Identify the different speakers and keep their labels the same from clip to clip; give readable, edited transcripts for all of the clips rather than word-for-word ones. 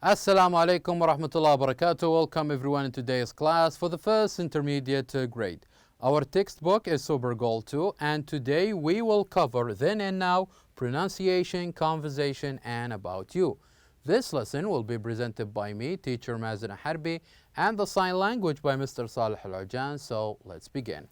Speaker 1: Assalamu alaikum wa rahmatullahi wa barakatuh. Welcome everyone in today's class for the first intermediate grade. Our textbook is Super Goal 2 and today we will cover then and now, pronunciation, conversation and about you. This lesson will be presented by me, teacher Mazen Harbi, and the sign language by Mr. Salih Al-Ajan. So let's begin.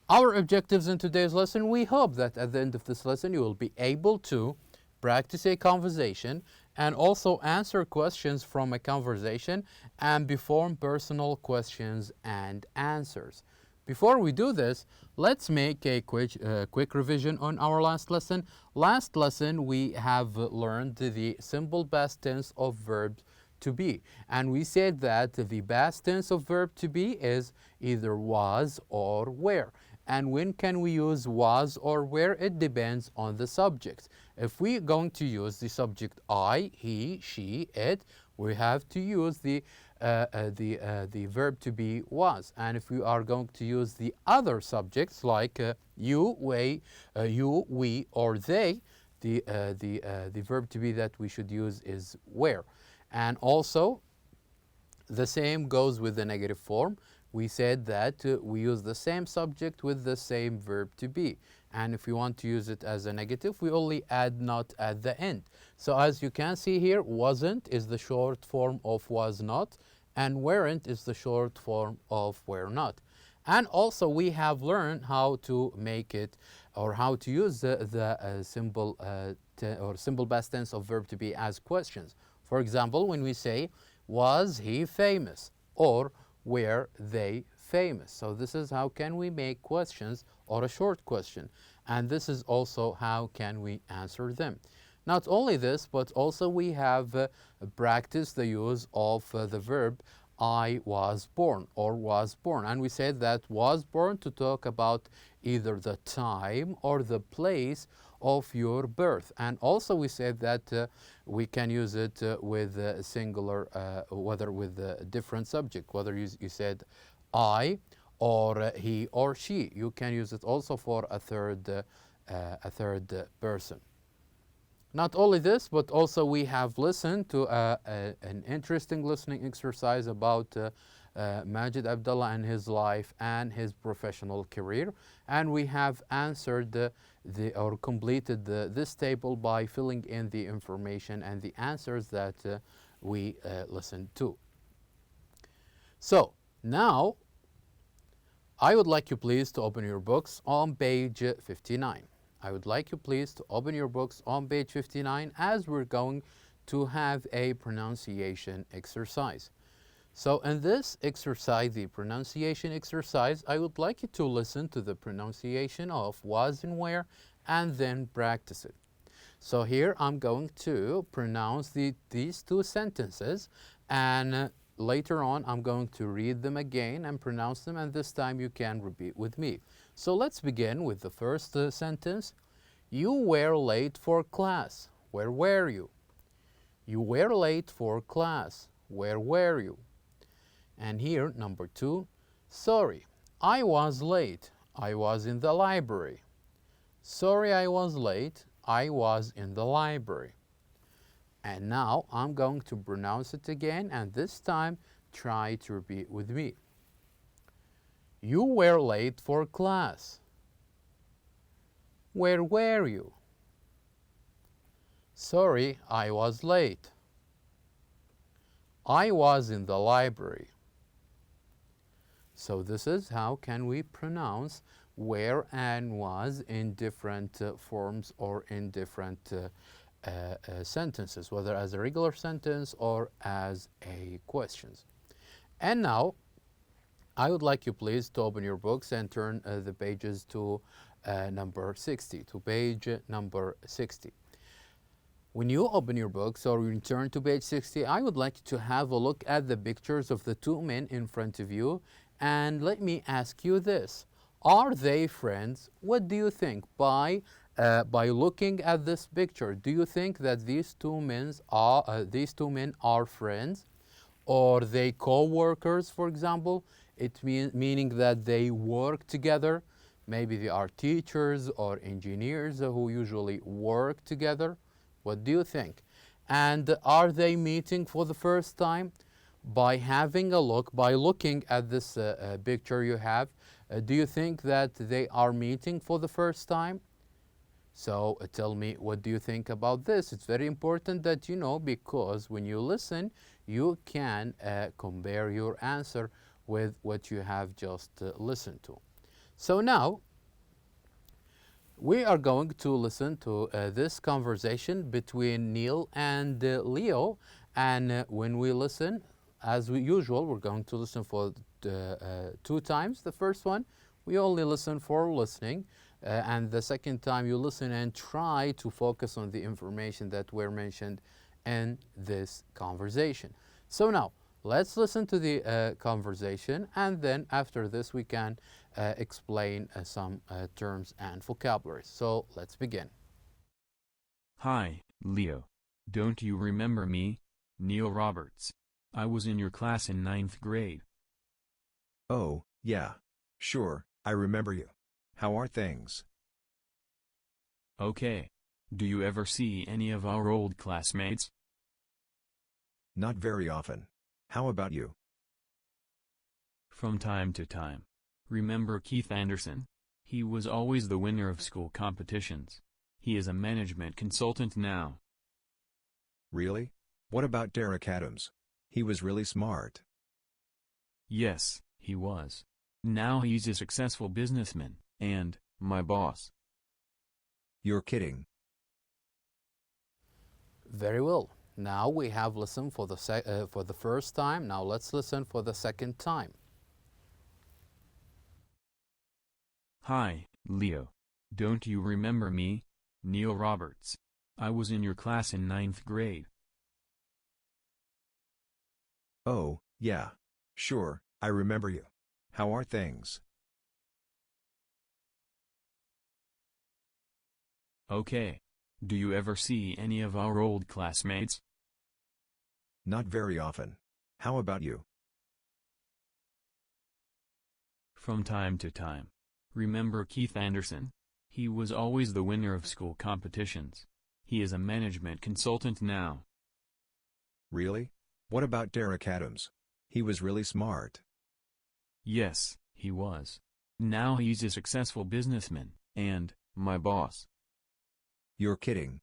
Speaker 1: Our objectives in today's lesson, we hope that at the end of this lesson you will be able to practice a conversation and also answer questions from a conversation and perform personal questions and answers. Before we do this, let's make a quick revision on our last lesson. Last lesson we have learned the simple past tense of verb to be, and we said that the past tense of verb to be is either was or were. And when can we use was or were? It depends on the subject. If we're going to use the subject I, he, she, it, we have to use the verb to be was. And if we are going to use the other subjects like you, we, or they, the verb to be that we should use is were. And also, the same goes with the negative form. We said that we use the same subject with the same verb to be. And if we want to use it as a negative, we only add not at the end. So as you can see here, wasn't is the short form of was not, and weren't is the short form of were not. And also we have learned how to make it or how to use the simple past tense of verb to be as questions. For example, when we say, was he famous? Or were they famous? So this is how can we make questions or a short question. And this is also how can we answer them. Not only this, but also we have practiced the use of the verb I was born or was born. And we said that was born to talk about either the time or the place of your birth. And also we said that we can use it with a singular, whether with a different subject, whether you said I or he or she. You can use it also for a third person. Not only this, but also we have listened to an interesting listening exercise about Majid Abdullah and his life and his professional career. And we have answered or completed this table by filling in the information and the answers that we listened to. So now, I would like you please to open your books on page 59. I would like you please to open your books on page 59 as we're going to have a pronunciation exercise. So in this exercise, the pronunciation exercise, I would like you to listen to the pronunciation of was and were and then practice it. So here I'm going to pronounce these two sentences, and later on I'm going to read them again and pronounce them, and this time you can repeat with me. So let's begin with the first sentence. You were late for class. Where were you? You were late for class. Where were you? And here, number 2, sorry, I was late. I was in the library. Sorry, I was late. I was in the library. And now I'm going to pronounce it again, and this time try to repeat with me. You were late for class. Where were you? Sorry, I was late. I was in the library. So this is how can we pronounce were and was in different forms or in different sentences, whether as a regular sentence or as a questions. And now, I would like you please to open your books and turn the pages to number 60, to page number 60. When you open your books or you turn to page 60, I would like you to have a look at the pictures of the two men in front of you, and let me ask you this. Are they friends? What do you think? By looking at this picture, do you think that these two men are friends? Or they co-workers, for example? Meaning that they work together. Maybe they are teachers or engineers who usually work together. What do you think? And are they meeting for the first time? By having a look, by looking at this picture you have, do you think that they are meeting for the first time? So tell me, what do you think about this? It's very important that you know, because when you listen, you can compare your answer with what you have just listened to. So now, we are going to listen to this conversation between Neil and Leo. And when we listen, as usual, we're going to listen for 2 times. The first one, we only listen for listening. And the second time you listen and try to focus on the information that were mentioned in this conversation. So now, let's listen to the conversation, and then after this we can explain some terms and vocabularies. So let's begin.
Speaker 2: Hi, Leo. Don't you remember me, Neil Roberts? I was in your class in 9th grade.
Speaker 3: Oh, yeah. Sure, I remember you. How are things?
Speaker 2: Okay. Do you ever see any of our old classmates?
Speaker 3: Not very often. How about you?
Speaker 2: From time to time. Remember Keith Anderson? He was always the winner of school competitions. He is a management consultant now.
Speaker 3: Really? What about Derek Adams? He was really smart.
Speaker 2: Yes, he was. Now he's a successful businessman, and my boss.
Speaker 3: You're kidding.
Speaker 1: Very well. Now we have listened for the first time. Now let's listen for the second time.
Speaker 2: Hi, Leo. Don't you remember me, Neil Roberts? I was in your class in 9th grade.
Speaker 3: Oh, yeah. Sure, I remember you. How are things?
Speaker 2: Okay. Do you ever see any of our old classmates?
Speaker 3: Not very often. How about you?
Speaker 2: From time to time. Remember Keith Anderson? He was always the winner of school competitions. He is a management consultant now.
Speaker 3: Really? What about Derek Adams? He was really smart.
Speaker 2: Yes, he was. Now he's a successful businessman, and my boss.
Speaker 3: You're kidding.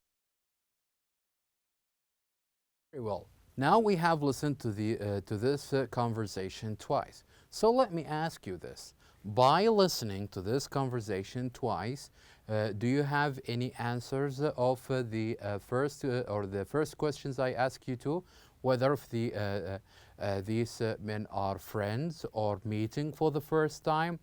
Speaker 1: Very well. Now we have listened to this conversation twice. So let me ask you this. By listening to this conversation twice, do you have any answers of the first questions I asked you to, whether if these men are friends or meeting for the first time?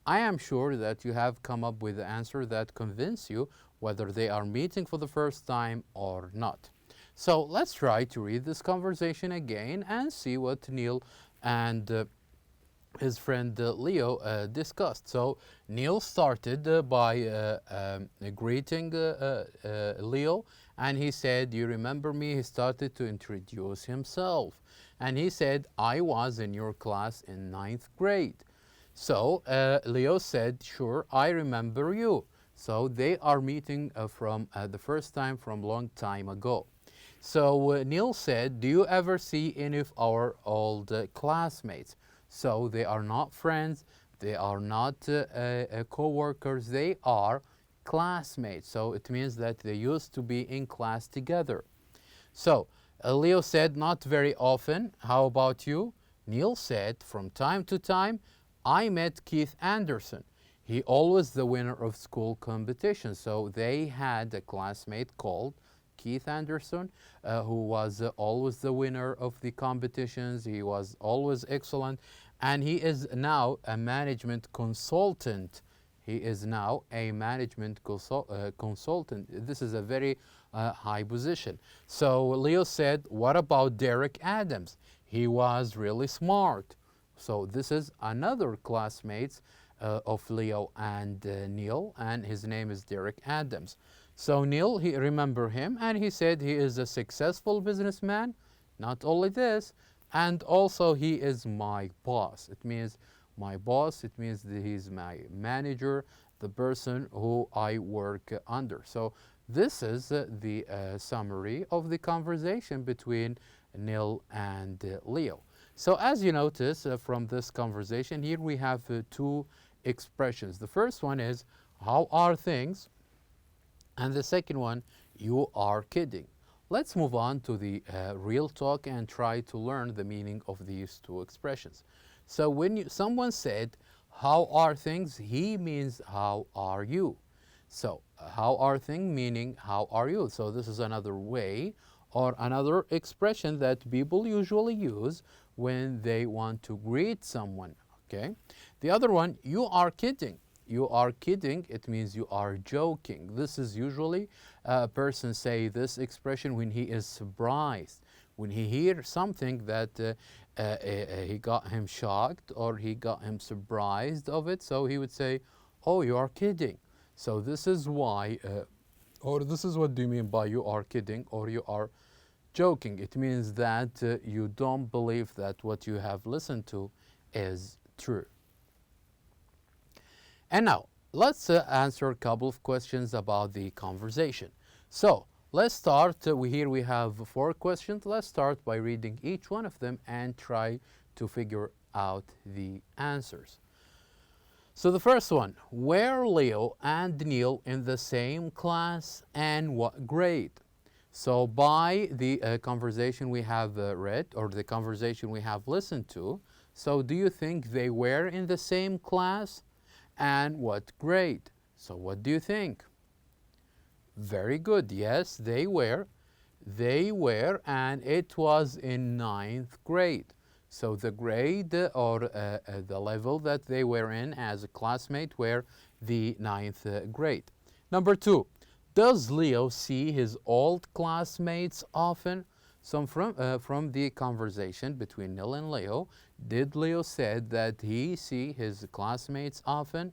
Speaker 1: I am sure that you have come up with the answer that convince you whether they are meeting for the first time or not. So let's try to read this conversation again and see what Neil and his friend Leo discussed. So Neil started by greeting Leo, and he said, "You remember me?" He started to introduce himself, and he said, "I was in your class in 9th grade." So Leo said, "Sure, I remember you." So they are meeting from the first time from long time ago. So Neil said, "Do you ever see any of our old classmates?" So they are not friends, they are not co-workers, they are classmates. So it means that they used to be in class together. So Leo said, "Not very often." How about you? Neil said, "From time to time, I met Keith Anderson. He always the winner of school competitions." So they had a classmate called Keith Anderson, who was always the winner of the competitions. He was always excellent, and he is now a management consultant. He is now a management consultant. This is a very high position. So Leo said, "What about Derek Adams? He was really smart." So this is another classmate of Leo and Neil, and his name is Derek Adams. So Neil, he remember him, and he said he is a successful businessman. Not only this, and also he is my boss. It means my boss, it means that he's my manager, the person who I work under. So This is the summary of the conversation between Neil and Leo. So as you notice from this conversation, here we have two expressions. The first one is, how are things? And the second one, you are kidding. Let's move on to the real talk and try to learn the meaning of these two expressions. So when someone said, how are things? He means, how are you? So how are things meaning, how are you? So this is another way or another expression that people usually use when they want to greet someone, okay? The other one, you are kidding. You are kidding, it means you are joking. This is usually a person say this expression when he is surprised, when he hears something that he got him shocked or he got him surprised of it. So he would say, oh, you are kidding. So this is why, or this is what do you mean by you are kidding or you are joking. It means that you don't believe that what you have listened to is true. And now, let's answer a couple of questions about the conversation. So, let's start. Here we have 4 questions. Let's start by reading each one of them and try to figure out the answers. So the first one, were Leo and Neil in the same class and what grade? So by the conversation we have read or the conversation we have listened to, so do you think they were in the same class? And what grade? So what do you think? Very good. Yes, they were. They were, and it was in 9th grade. So the grade or the level that they were in as a classmate were the 9th grade. Number 2, does Leo see his old classmates often? So from the conversation between Neil and Leo, did Leo said that he see his classmates often?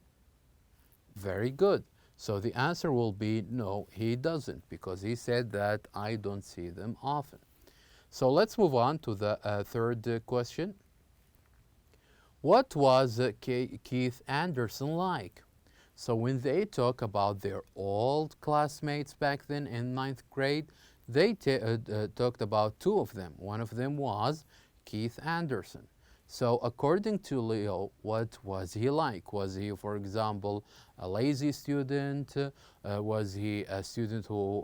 Speaker 1: Very good. So the answer will be no, he doesn't, because he said that I don't see them often. So let's move on to the third question. What was Keith Anderson like? So when they talk about their old classmates back then in 9th grade, they talked about 2 of them. One of them was Keith Anderson. So according to Leo, what was he like? Was he, for example, a lazy student? Was he a student who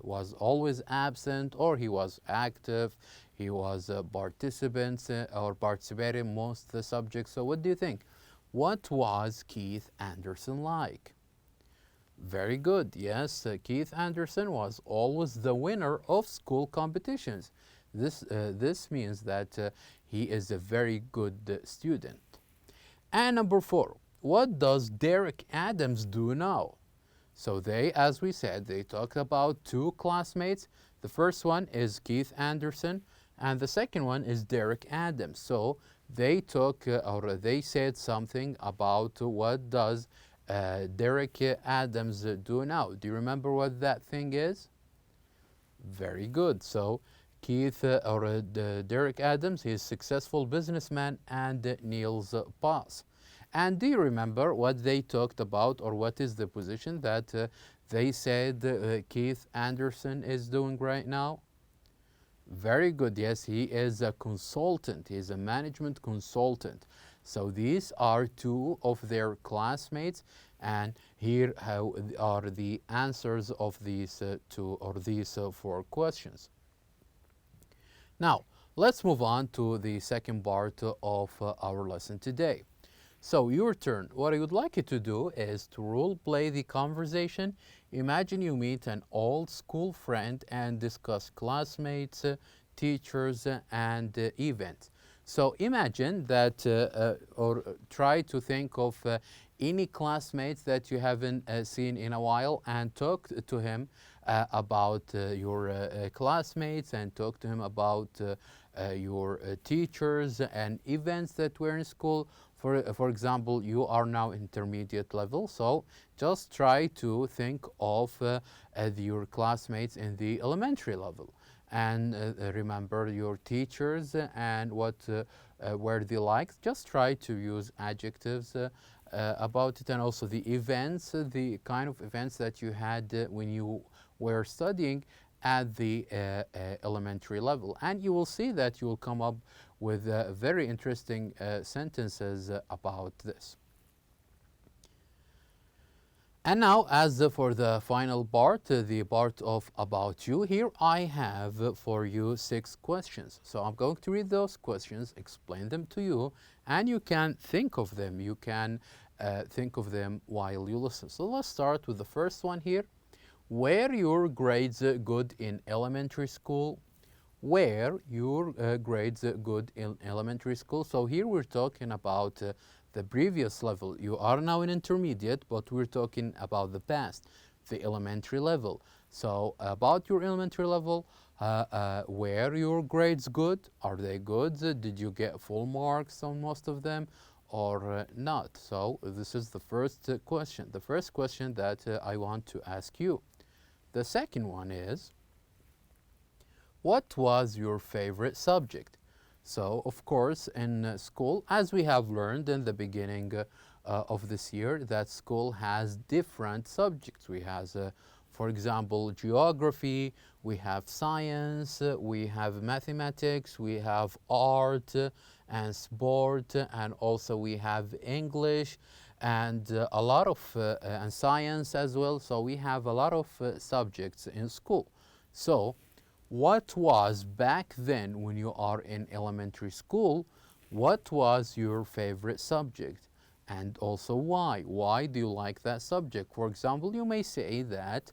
Speaker 1: was always absent, or he was active? He was a participant or participated in most of the subjects. So what do you think? What was Keith Anderson like? Very good. Yes, Keith Anderson was always the winner of school competitions. This means that he is a very good student. And number 4, what does Derek Adams do now? So they, as we said, they talked about 2 classmates. The first one is Keith Anderson, and the second one is Derek Adams. So they took or they said something about what does Derek Adams do now. Do you remember what that thing is? Very good. So Keith Derek Adams, he is a successful businessman and Neil's boss. And do you remember what they talked about, or what is the position that they said Keith Anderson is doing right now? Very good. Yes, he is a consultant. He is a management consultant. So these are 2 of their classmates, and here are the answers of these 2 or these 4 questions. Now, let's move on to the second part of our lesson today. So your turn. What I would like you to do is to role play the conversation. Imagine you meet an old school friend and discuss classmates, teachers, and events. So imagine that or try to think of any classmates that you haven't seen in a while and talk to him about your classmates, and talk to him about your teachers and events that were in school. For example, you are now intermediate level, so just try to think of your classmates in the elementary level, and remember your teachers and what were they like. Just try to use adjectives about it, and also the events, the kind of events that you had when you were studying at the elementary level. And you will see that you will come up with very interesting sentences about this. And now, as for the final part, the part of about you, here I have for you 6 questions. So I'm going to read those questions, explain them to you, and you can think of them. You can think of them while you listen. So let's start with the first one here. Were your grades good in elementary school? Were your grades good in elementary school? So here we're talking about the previous level. You are now in intermediate, but we're talking about the past, the elementary level. So about your elementary level, were your grades good? Are they good? Did you get full marks on most of them or not? So this is the first question. The first question that I want to ask you. The second one is, what was your favorite subject? So, of course, in school, as we have learned in the beginning of this year, that school has different subjects. We have, for example, geography, we have science, we have mathematics, we have art and sport, and also we have English and a lot of and science as well. So we have a lot of subjects in school. So what was back then when you are in elementary school, what was your favorite subject? And also why? Why do you like that subject? For example, you may say that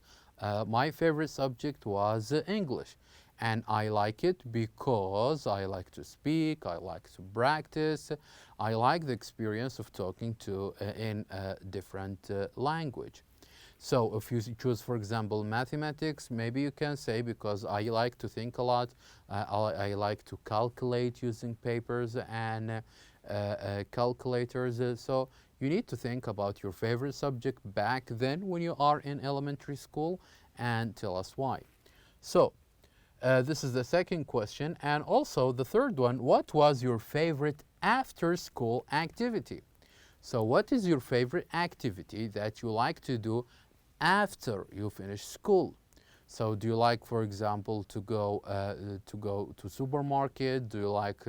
Speaker 1: my favorite subject was English. And I like it because I like to speak, I like to practice, I like the experience of talking to in a different language. So if you choose, for example, mathematics, maybe you can say because I like to think a lot, I like to calculate using papers and calculators. So you need to think about your favorite subject back then when you are in elementary school and tell us why. So this is the second question. And also the third one, what was your favorite after school activity? So what is your favorite activity that you like to do after you finish school? So do you like, for example, to go to supermarket? Do you like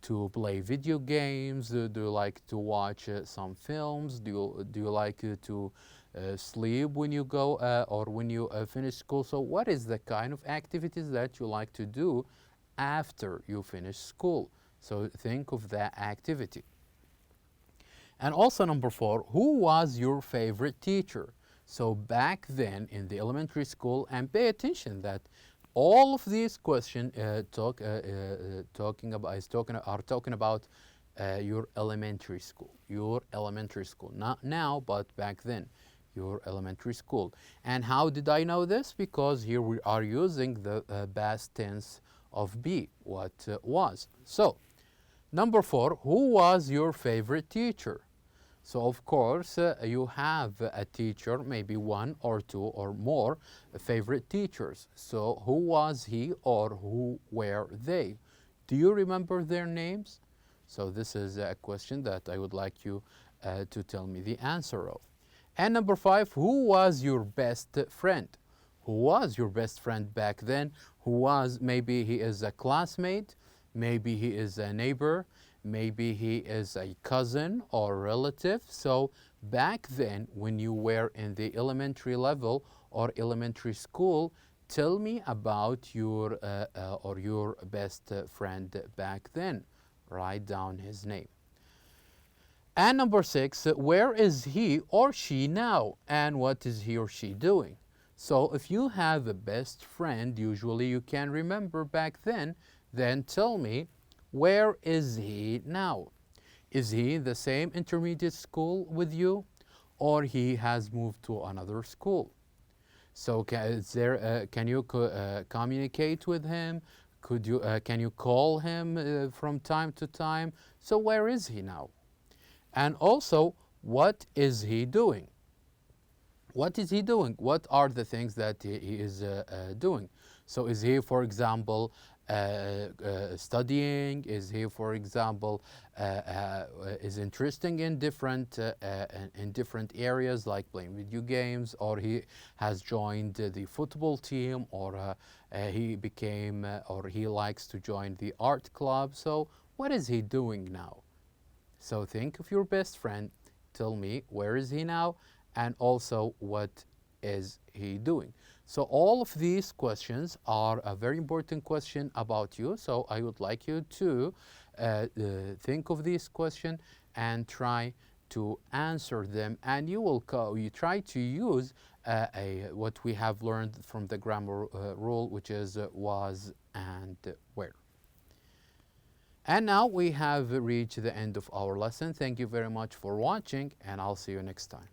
Speaker 1: to play video games? Do you like to watch some films? Do you like to sleep when you go or when you finish school? So what is the kind of activities that you like to do after you finish school? So think of that activity. And also number 4, who was your favorite teacher? So back then in the elementary school, and pay attention that all of these questions are talking about your elementary school, not now, but back then, your elementary school. And how did I know this? Because here we are using the past tense of be, what was. So number 4, who was your favorite teacher? So of course you have a teacher, maybe 1 or 2 or more favorite teachers. So who was he or who were they? Do you remember their names? So this is a question that I would like you to tell me the answer of. And number 5, who was your best friend? Who was your best friend back then? Who was, maybe he is a classmate, maybe he is a neighbor, maybe he is a cousin or relative. So back then when you were in the elementary level or elementary school, tell me about your best friend back then. Write down his name. And number 6, where is he or she now? And what is he or she doing? So if you have a best friend, usually you can remember back then tell me, where is he now? Is he in the same intermediate school with you, or he has moved to another school? So can you communicate with him? Can you call him from time to time? So where is he now? And also, what is he doing? What is he doing? What are the things that he is doing? So is he, for example, studying? Is he, for example, is interesting in different areas like playing video games, or he has joined the football team, or he became or he likes to join the art club? So what is he doing now? So think of your best friend, tell me where is he now, and also what is he doing. So all of these questions are a very important question about you. So I would like you to think of this question and try to answer them. And you try to use what we have learned from the grammar rule, which is was and where. And now we have reached the end of our lesson. Thank you very much for watching, and I'll see you next time.